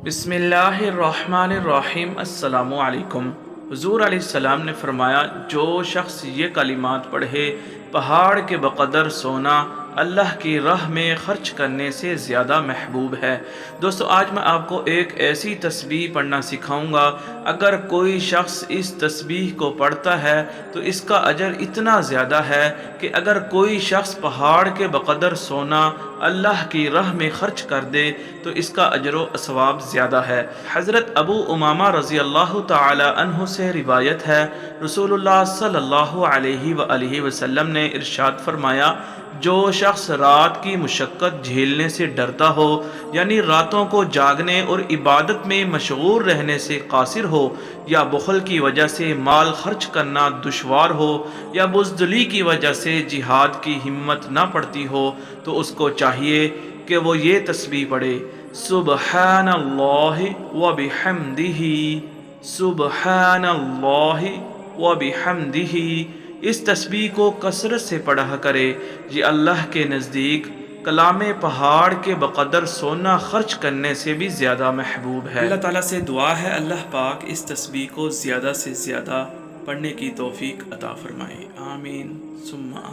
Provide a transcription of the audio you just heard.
बिस्मिल्लाहिर्रहमानिर्रहीम। अस्सलामु अलैकुम। हुजूर अलैहिस्सलाम ने फरमाया, जो शख्स ये कलिमात पढ़े, पहाड़ के बक़दर सोना अल्लाह की राह में ख़र्च करने से ज़्यादा महबूब है। दोस्तों, आज मैं आपको एक ऐसी तस्बीह पढ़ना सिखाऊंगा, अगर कोई शख्स इस तस्बीह को पढ़ता है तो इसका अजर इतना ज़्यादा है कि अगर कोई शख्स पहाड़ के बक़दर सोना अल्लाह की राह में ख़र्च कर दे तो इसका अजर व सवाब ज़्यादा है। हज़रत अबू उमामा रज़ी अल्लाह ताला अन्हु से रिवायत है, रसूलुल्लाह सल्लल्लाहु अलैहि वसल्लम ने इरशाद फरमाया, जो शख्स रात की मुशक्क़त झेलने से डरता हो, यानी रातों को जागने और इबादत में मशगूल रहने से कासिर हो, या बुख़ल की वजह से माल खर्च करना दुश्वार हो, या बुज़दिली की वजह से जिहाद की हिम्मत ना पड़ती हो, तो उसको चाहिए कि वो ये तस्बीह पढ़े, सुबहानल्लाहि व बिहम्दिही, सुबहानल्लाहि व बिहम्दिही। इस तस्बीह को कसरत से पढ़ा करे। ये अल्लाह के नज़दीक कलामे पहाड़ के बक़दर सोना खर्च करने से भी ज़्यादा महबूब है। अल्लाह ताला से दुआ है, अल्लाह पाक इस तस्बीह को ज़्यादा से ज़्यादा पढ़ने की तौफीक अता फरमाए। आमीन सुम्मा।